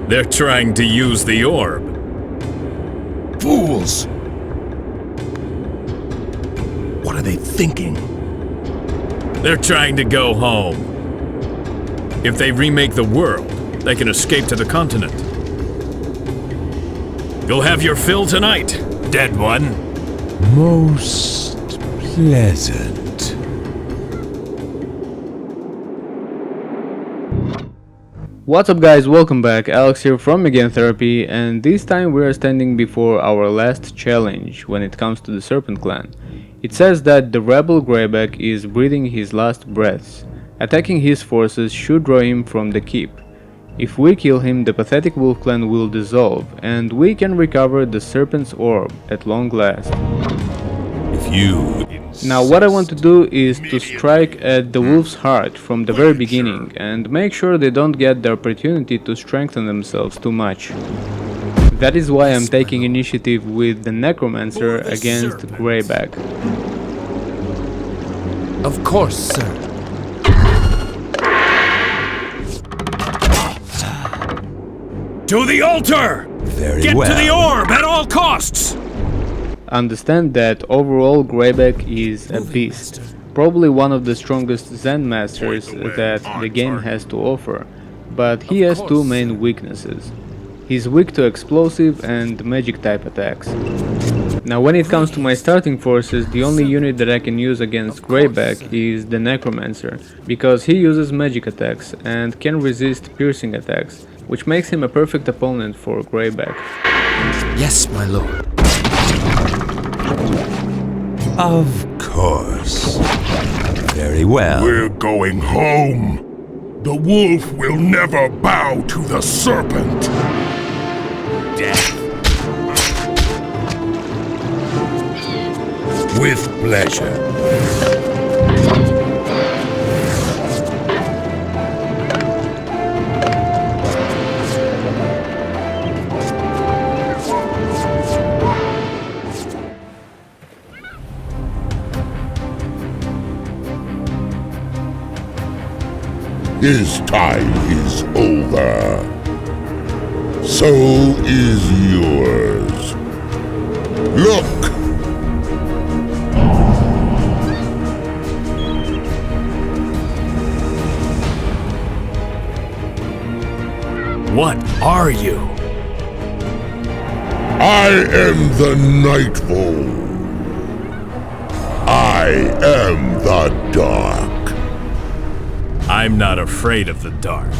They're trying to use the orb. Fools! What are they thinking? They're trying to go home. If they remake the world, they can escape to the continent. You'll have your fill tonight, dead one. Most pleasant. What's up guys, welcome back, Alex here from Again Therapy, and this time we are standing before our last challenge when it comes to the Serpent clan. It says that the rebel Grayback is breathing his last breaths. Attacking his forces should draw him from the keep. If we kill him, the pathetic wolf clan will dissolve, and we can recover the Serpent's orb at long last. If you Now what I want to do is to strike at the wolf's heart from the very beginning and make sure they don't get the opportunity to strengthen themselves too much. That is why I'm taking initiative with the Necromancer against Grayback. Of course, sir. To the altar! Very Get well. to the orb at all costs! Understand that overall Grayback is a beast, probably one of the strongest Zen masters that the game has to offer, but he has two main weaknesses. He's weak to explosive and magic type attacks. Now when it comes to my starting forces, the only unit that I can use against Grayback is the Necromancer, because he uses magic attacks and can resist piercing attacks, which makes him a perfect opponent for Grayback. Yes, my lord. Of course. Very well. We're going home. The wolf will never bow to the serpent. Death. With pleasure. His time is over. So is yours. Look! What are you? I am the Nightvol. I am the dark. I'm not afraid of the dark.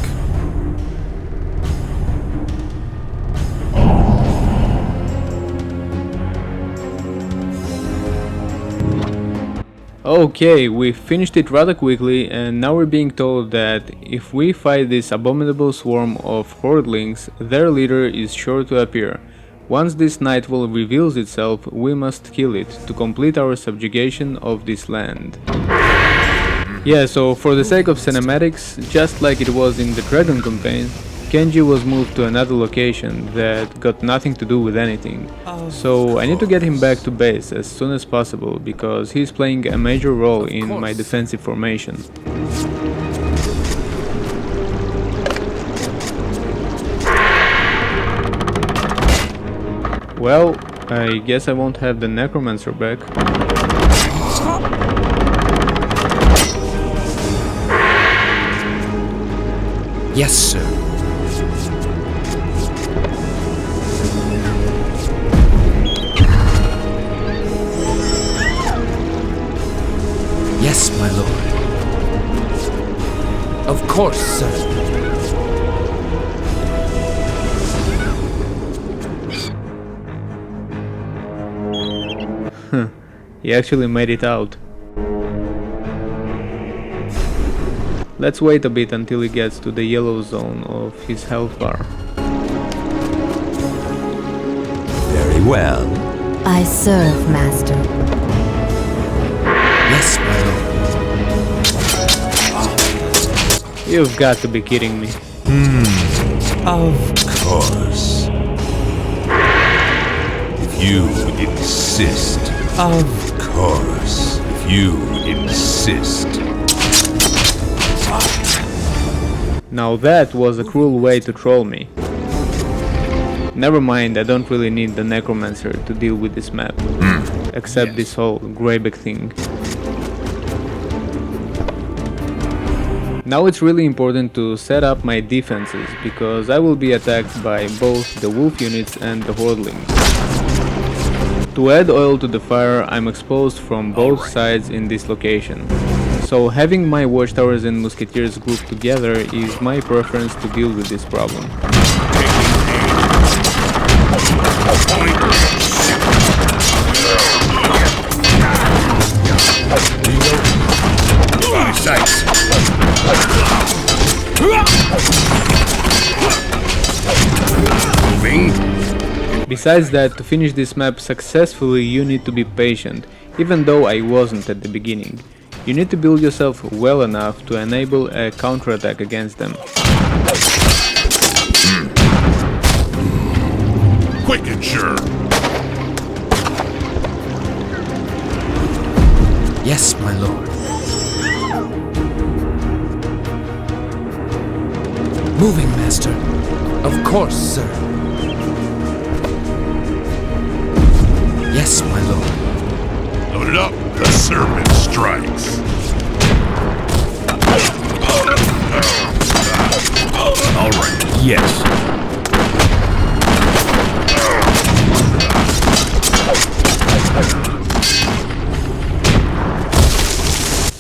Okay, we finished it rather quickly, and now we're being told that if we fight this abominable swarm of hordelings, their leader is sure to appear. Once this Nightvol reveals itself, we must kill it to complete our subjugation of this land. Yeah, so for the sake of cinematics, just like it was in the Dragon campaign, Kenji was moved to another location that got nothing to do with anything. So I need to get him back to base as soon as possible, because he's playing a major role in my defensive formation. Well, I guess I won't have the Necromancer back. Yes, sir. Yes, my lord. Of course, sir. He actually made it out. Let's wait a bit until he gets to the yellow zone of his health bar. Very well. I serve, master. Yes, my lord. You've got to be kidding me. Of course. If you insist. Of course. If you insist. Now that was a cruel way to troll me. Never mind, I don't really need the necromancer to deal with this map. Except this whole Grayback thing. Now it's really important to set up my defenses, because I will be attacked by both the wolf units and the hordelings. To add oil to the fire, I'm exposed from both sides in this location. So having my watchtowers and musketeers grouped together is my preference to deal with this problem. Besides that, to finish this map successfully you need to be patient, even though I wasn't at the beginning. You need to build yourself well enough to enable a counterattack against them. Quick and sure. Yes, my lord. Moving, master. Of course, sir. Yes, my lord. Load it up. The Serpent strikes. All right. Yes.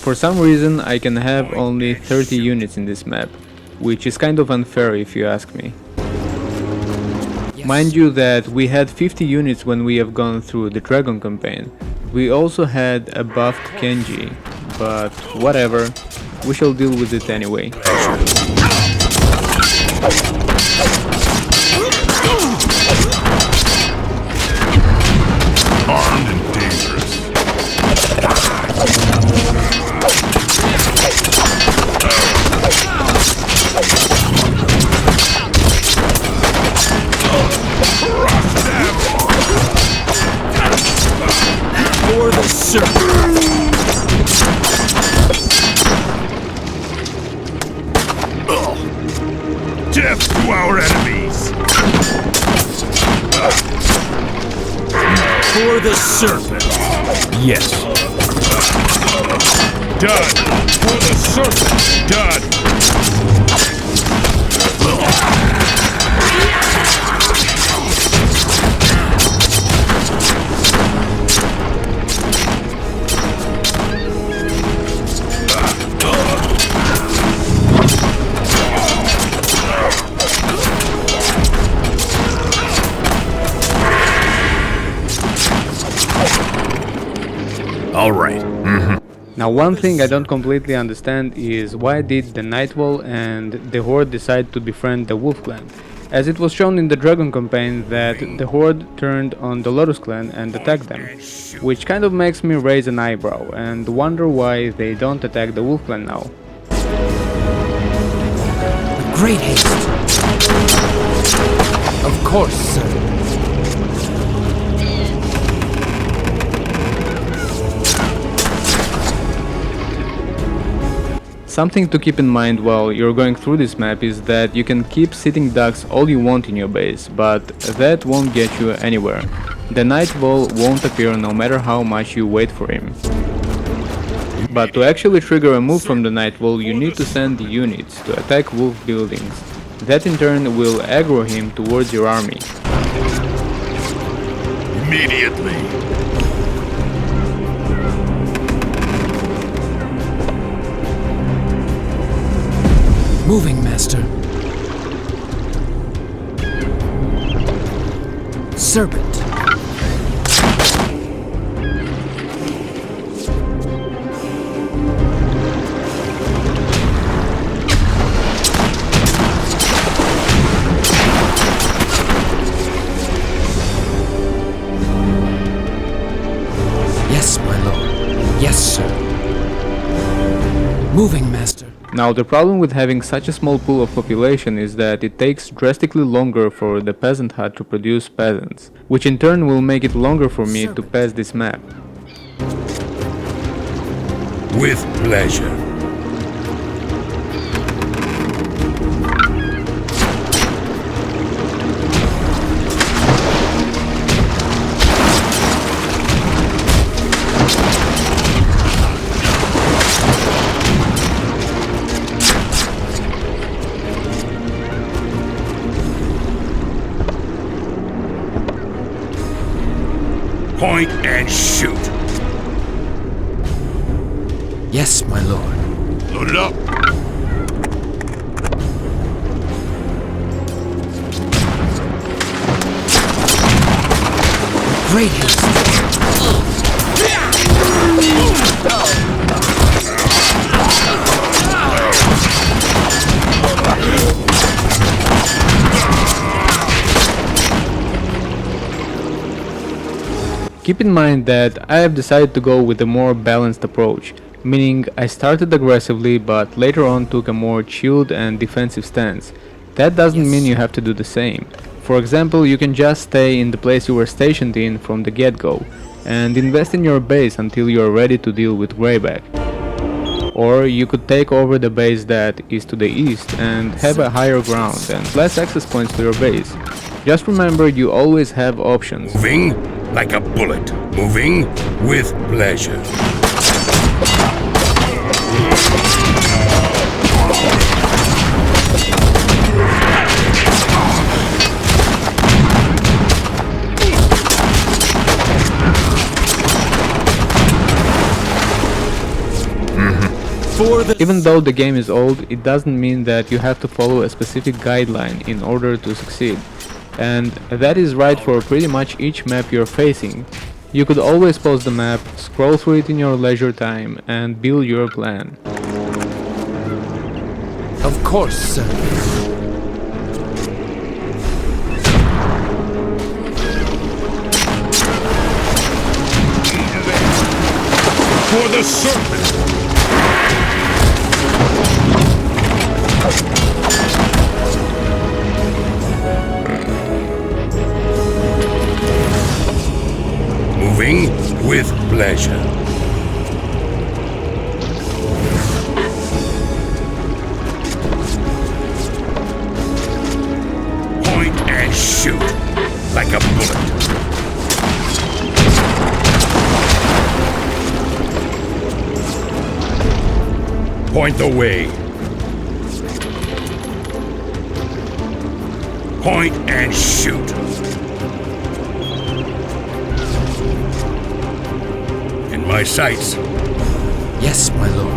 For some reason I can have only 30 units in this map, which is kind of unfair if you ask me. Mind you that we had 50 units when we have gone through the Dragon campaign. We also had a buffed Kenji, but whatever, we shall deal with it anyway. Armed and dangerous. For the Serpent. Death to our enemies. For the Serpent. Yes. Done. For the Serpent. Done. All right. Now one thing I don't completely understand is why did the Nightvol and the Horde decide to befriend the Wolf Clan, as it was shown in the Dragon campaign that the Horde turned on the Lotus Clan and attacked them, which kind of makes me raise an eyebrow and wonder why they don't attack the Wolf Clan now. Great haste. Of course, sir. Something to keep in mind while you're going through this map is that you can keep sitting ducks all you want in your base, but that won't get you anywhere. The Nightvol won't appear no matter how much you wait for him. But to actually trigger a move from the Nightvol, you need to send units to attack wolf buildings. That in turn will aggro him towards your army. Immediately. Moving, master. Serpent. Yes, my lord. Yes, sir. Moving, master. Now the problem with having such a small pool of population is that it takes drastically longer for the peasant hut to produce peasants, which in turn will make it longer for me to pass this map. With pleasure. Point and shoot. Yes, my lord. Load it up. Great haste. Keep in mind that I have decided to go with a more balanced approach, meaning I started aggressively but later on took a more chilled and defensive stance. That doesn't mean you have to do the same. For example, you can just stay in the place you were stationed in from the get-go, and invest in your base until you are ready to deal with Grayback. Or you could take over the base that is to the east and have a higher ground and less access points to your base. Just remember, you always have options. Moving like a bullet. Moving with pleasure. Even though the game is old, it doesn't mean that you have to follow a specific guideline in order to succeed. And that is right for pretty much each map you're facing. You could always pause the map, scroll through it in your leisure time, and build your plan. Of course, sir. For the Serpent! Moving with pleasure. Point and shoot like a bullet. Point the way. Point and shoot. In my sights. Yes, my lord.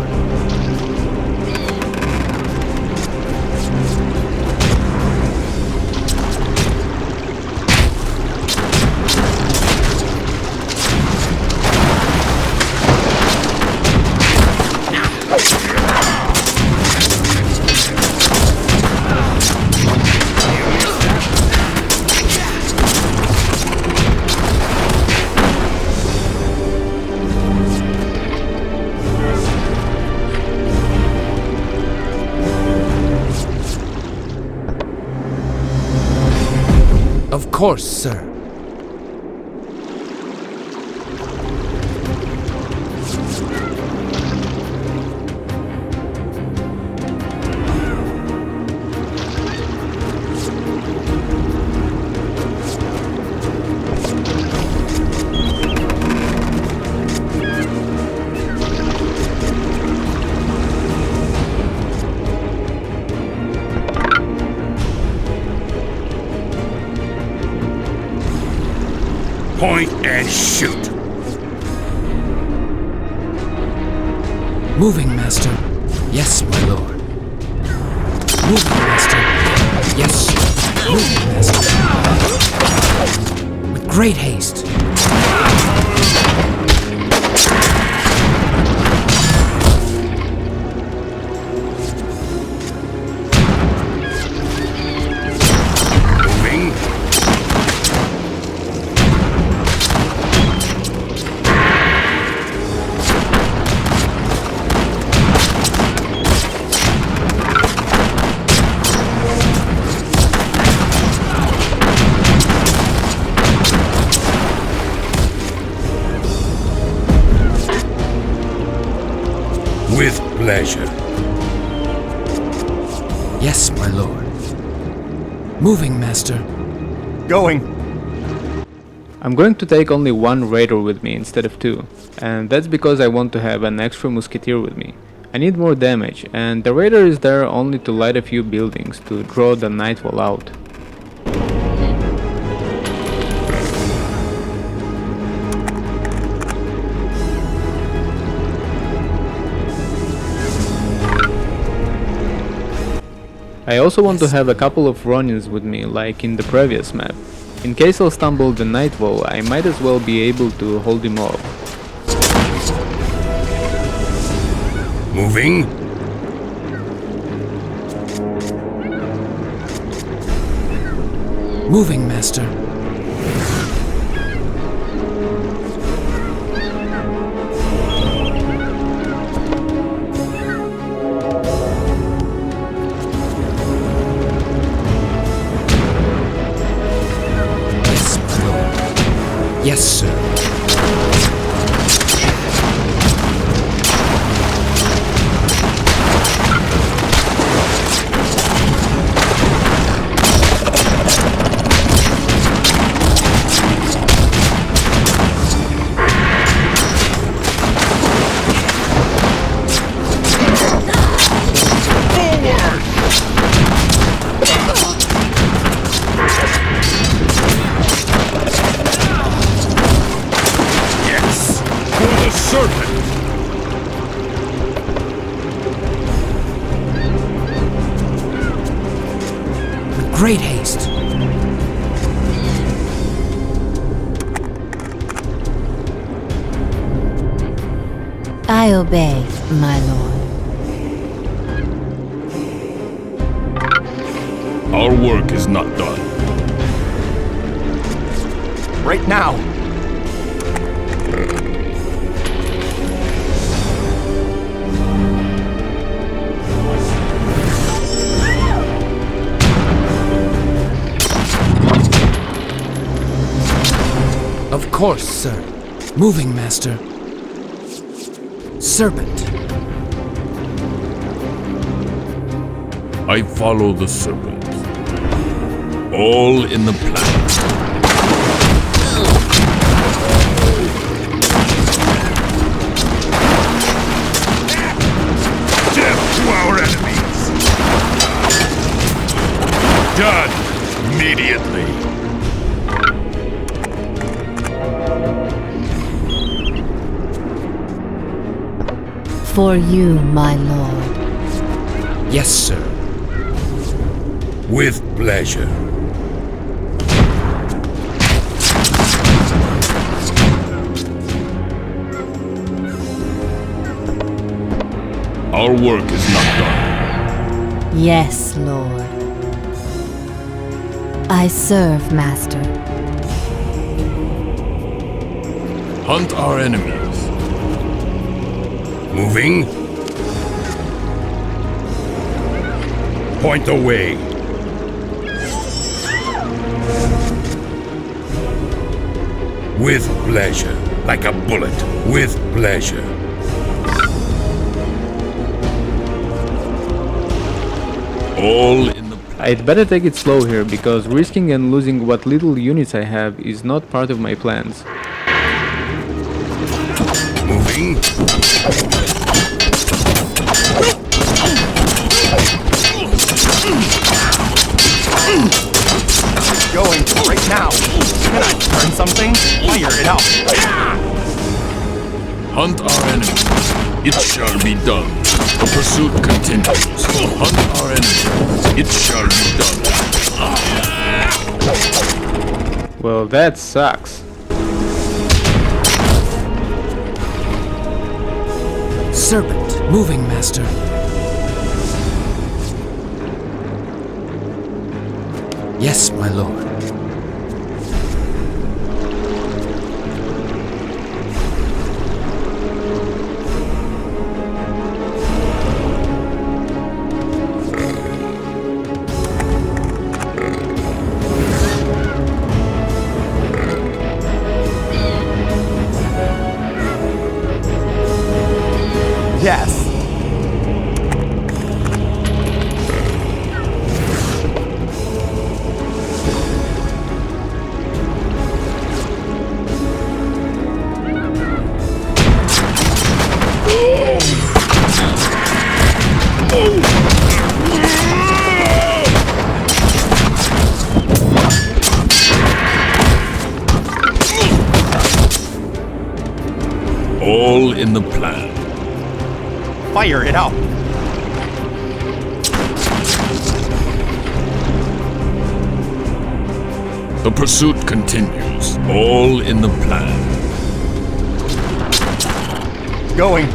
Of course, sir. Point and shoot. Moving, master. Yes, my lord. Moving, master. Yes, sir. Moving, master. With great haste. Moving. With pleasure. Yes, my lord. Moving, master. Going. I'm going to take only one raider with me instead of two, and that's because I want to have an extra musketeer with me. I need more damage, and the raider is there only to light a few buildings to draw the Nightvol out. I also want to have a couple of Ronins with me, like in the previous map. In case I'll stumble the Nightvol, I might as well be able to hold him off. Moving. Moving, Master. Yes, my lord. Yes, sir. Serpent! With great haste. I obey, my lord. Our work is not done. Right now! Of course, sir. Moving, Master. Serpent. I follow the Serpent. All in the plan. Death to our enemies! Done! Immediately! For you, my lord. Yes, sir. With pleasure. Our work is not done. Yes, lord. I serve, master. Hunt our enemies. Moving. Point the way. With pleasure. Like a bullet. With pleasure. All in the... I'd better take it slow here, because risking and losing what little units I have is not part of my plans. Moving. Going right now! Can I turn something? Fire it out! Hunt our enemies. It shall be done. The pursuit continues. Hunt our enemies. It shall be done. Well, that sucks. Serpent. Moving, Master. Yes, my lord. Yes! All in the plan. Fire it out! The pursuit continues, all in the plan. Going.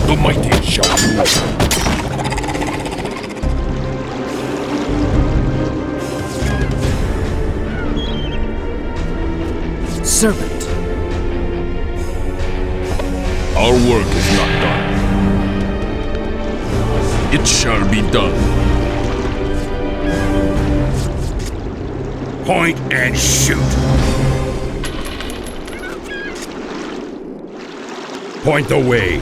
The mighty shall rule. Serpent. Our work is not done. It shall be done. Point and shoot. Point the way.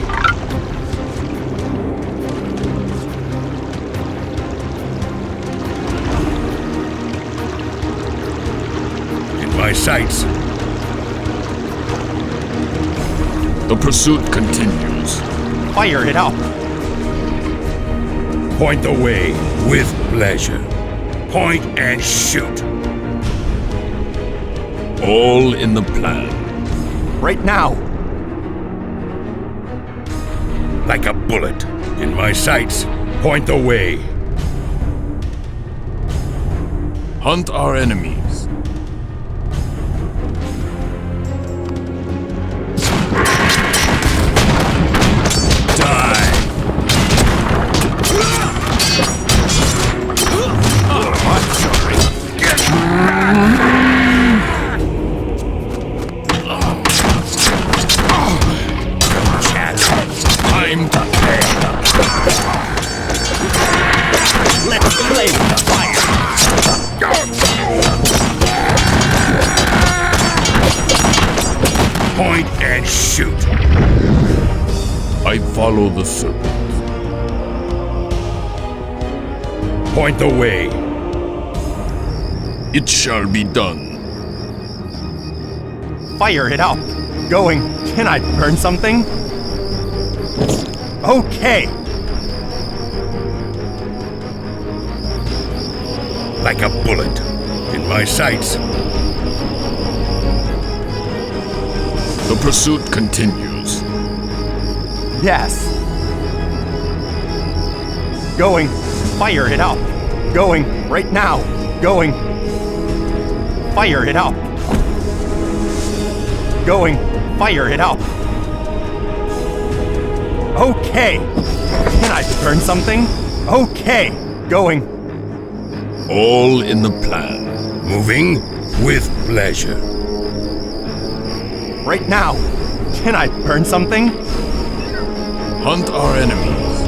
In my sights. The pursuit continues. Fire it up. Point the way with pleasure. Point and shoot. All in the plan. Right now. Like a bullet. In my sights. Point the way. Hunt our enemies. Die. Time to pay. Let's play with the fire. Point and shoot. I follow the serpent. Point the way. It shall be done. Fire it up. Going. Can I burn something? Okay. Like a bullet. In my sights. The pursuit continues. Yes. Going. Fire it up. Going. Right now. Going. Fire it up. Going. Fire it up. Okay. Can I burn something? Okay. Going. All in the plan. Moving with pleasure. Right now. Can I burn something? Hunt our enemies.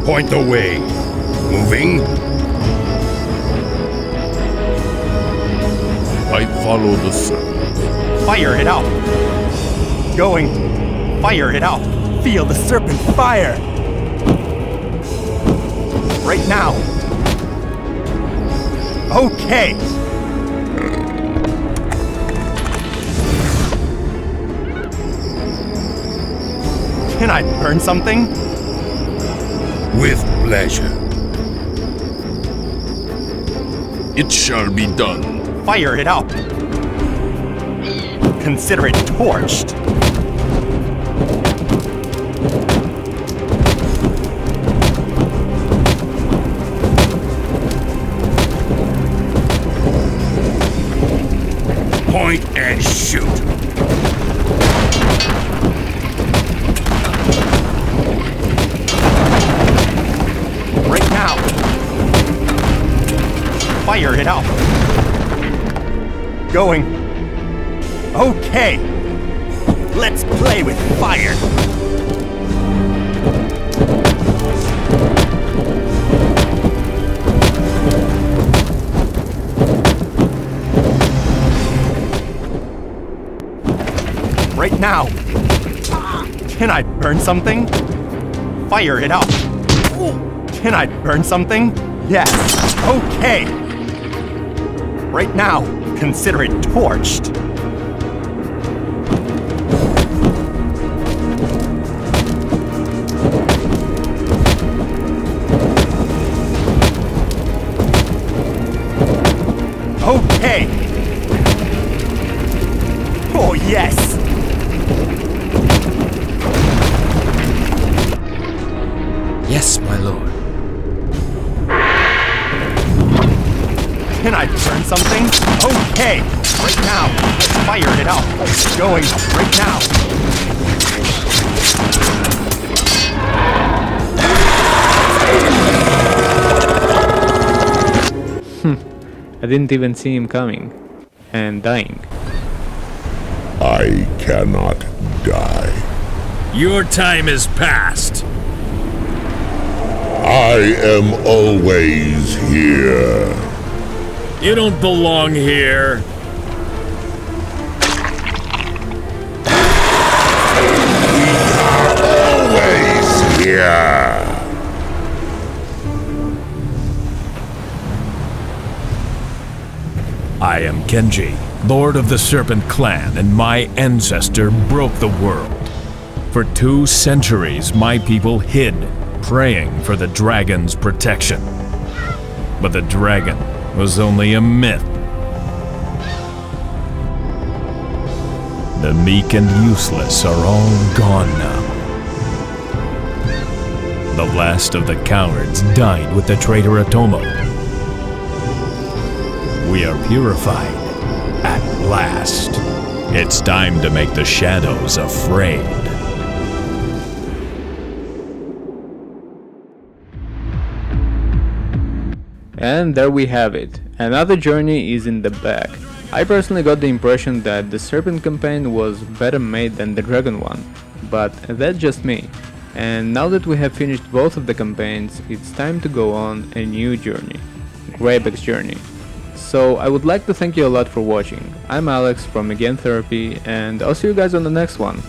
Point the way. Moving. I follow the serpent. Fire it up. Going. Fire it up. Feel the serpent fire. Right now. Okay. Can I burn something? With pleasure. It shall be done. Fire it up. Consider it torched. Point and shoot. Right now. Fire it up. Going. Okay. Let's play with fire. Right now. Can I burn something? Fire it up. Can I burn something? Yes. Okay. Right now. Consider it torched. Okay. Oh, yes. Yes, my Can I burn something? Okay, right now. Let's fire it out. Going right now. I didn't even see him coming. And dying. I cannot die. Your time is past. I am always here. You don't belong here. Always here. I am Genji, Lord of the Serpent clan, and my ancestor broke the world. For 2 centuries, my people hid, praying for the dragon's protection. But the dragon was only a myth. The meek and useless are all gone now. The last of the cowards died with the traitor Atomo. We are purified, at last. It's time to make the shadows afraid. And there we have it. Another journey is in the bag. I personally got the impression that the Serpent campaign was better made than the Dragon one, but that's just me. And now that we have finished both of the campaigns, it's time to go on a new journey, Grayback's journey. So I would like to thank you a lot for watching. I'm Alex from Again Therapy, and I'll see you guys on the next one.